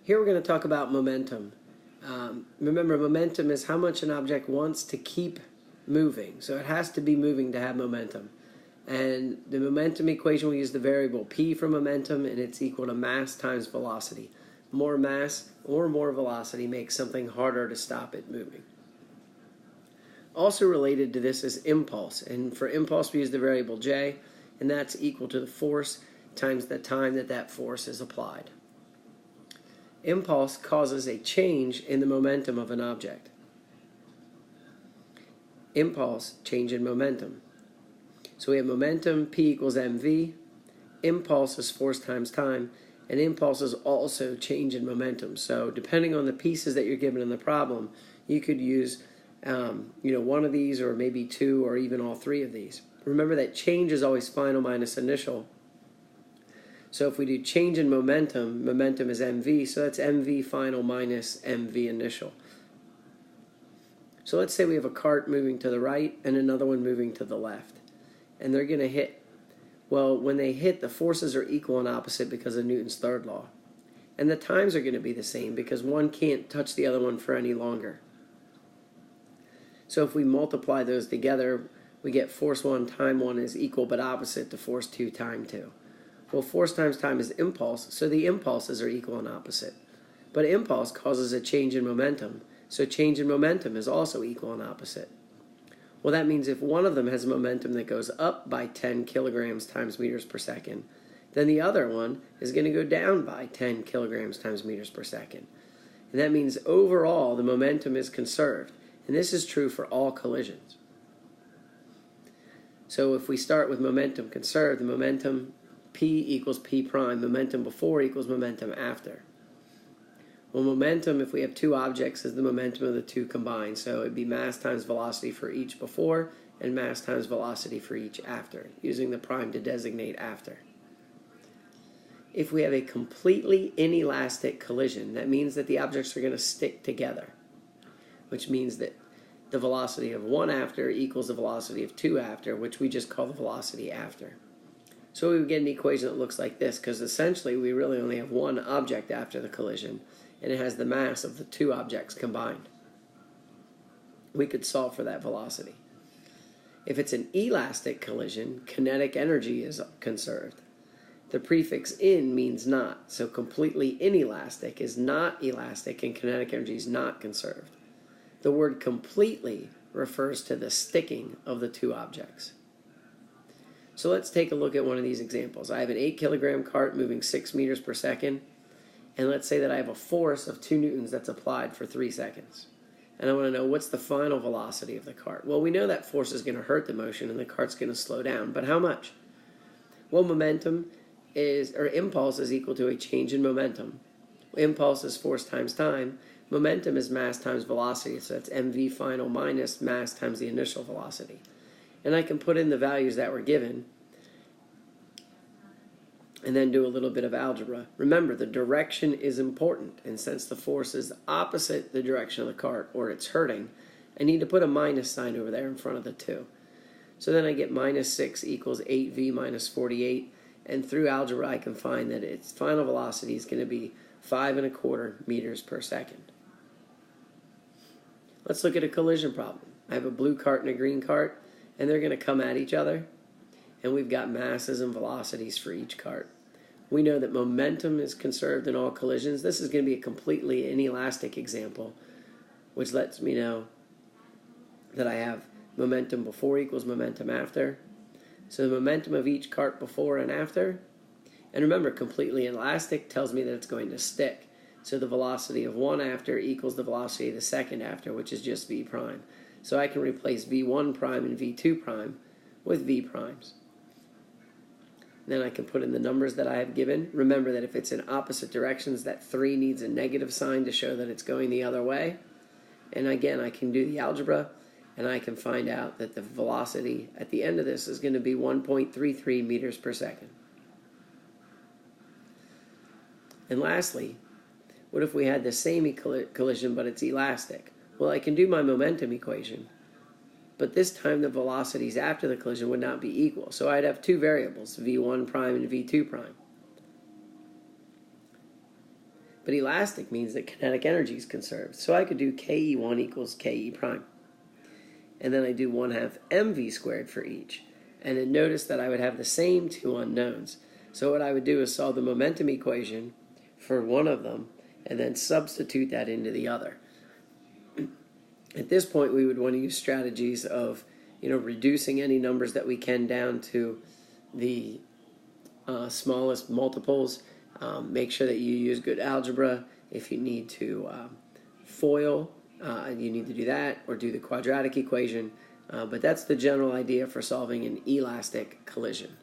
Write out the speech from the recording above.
Here we're going to talk about momentum. Remember, momentum is how much an object wants to keep moving. So it has to be moving to have momentum. And the momentum equation, we use the variable p for momentum, and it's equal to mass times velocity. More mass or more velocity makes something harder to stop it moving. Also related to this is impulse. And for impulse, we use the variable j, and that's equal to the force times the time that that force is applied. Impulse causes a change in the momentum of an object. Impulse, change in momentum. So we have momentum, P equals mv. Impulse is force times time. And impulse is also change in momentum. So depending on the pieces that you're given in the problem, you could use one of these, or maybe two, or even all three of these. Remember that change is always final minus initial. So if we do change in momentum, momentum is mv, so that's mv final minus mv initial. So let's say we have a cart moving to the right and another one moving to the left, and they're going to hit. Well, when they hit, the forces are equal and opposite because of Newton's third law. And the times are going to be the same because one can't touch the other one for any longer. So if we multiply those together, we get force 1 time 1 is equal but opposite to force 2 time 2. Well, force times time is impulse, so the impulses are equal and opposite. But impulse causes a change in momentum, so change in momentum is also equal and opposite. Well, that means if one of them has a momentum that goes up by 10 kilograms times meters per second, then the other one is going to go down by 10 kilograms times meters per second. And that means overall the momentum is conserved, and this is true for all collisions. So if we start with momentum conserved, the momentum P equals P prime, momentum before equals momentum after. Well, momentum, if we have two objects, is the momentum of the two combined. So it'd be mass times velocity for each before and mass times velocity for each after, using the prime to designate after. If we have a completely inelastic collision, that means that the objects are going to stick together, which means that the velocity of one after equals the velocity of two after, which we just call the velocity after. So we would get an equation that looks like this, because essentially we really only have one object after the collision, and it has the mass of the two objects combined. We could solve for that velocity. If it's an elastic collision, kinetic energy is conserved. The prefix in means not, so completely inelastic is not elastic and kinetic energy is not conserved. The word completely refers to the sticking of the two objects. So let's take a look at one of these examples. I have an 8 kilogram cart moving 6 meters per second, and let's say that I have a force of 2 newtons that's applied for 3 seconds. And I want to know what's the final velocity of the cart. Well, we know that force is going to hurt the motion and the cart's going to slow down, but how much? Well, impulse is equal to a change in momentum. Impulse is force times time. Momentum is mass times velocity, so that's mv final minus mass times the initial velocity. And I can put in the values that were given and then do a little bit of algebra. Remember, the direction is important, and since the force is opposite the direction of the cart, or it's hurting, I need to put a minus sign over there in front of the 2. So then I get minus 6 equals 8v minus 48, and through algebra I can find that its final velocity is going to be 5.25 meters per second. Let's look at a collision problem. I have a blue cart and a green cart, and they're going to come at each other, and we've got masses and velocities for each cart. We know that momentum is conserved in all collisions. This is going to be a completely inelastic example, which lets me know that I have momentum before equals momentum after. So the momentum of each cart before and after. And remember, completely elastic tells me that it's going to stick. So the velocity of one after equals the velocity of the second after, which is just v prime. So I can replace v1 prime and v2 prime with v primes. Then I can put in the numbers that I have given. Remember that if it's in opposite directions, that 3 needs a negative sign to show that it's going the other way. And again, I can do the algebra, and I can find out that the velocity at the end of this is going to be 1.33 meters per second. And lastly, what if we had the same collision, but it's elastic? Well, I can do my momentum equation, but this time the velocities after the collision would not be equal. So I'd have two variables, v1 prime and v2 prime. But elastic means that kinetic energy is conserved. So I could do KE1 equals KE prime. And then I do 1/2 mv squared for each. And then notice that I would have the same two unknowns. So what I would do is solve the momentum equation for one of them and then substitute that into the other. At this point, we would want to use strategies of, reducing any numbers that we can down to the smallest multiples. Make sure that you use good algebra. If you need to FOIL, you need to do that, or do the quadratic equation. But that's the general idea for solving an elastic collision.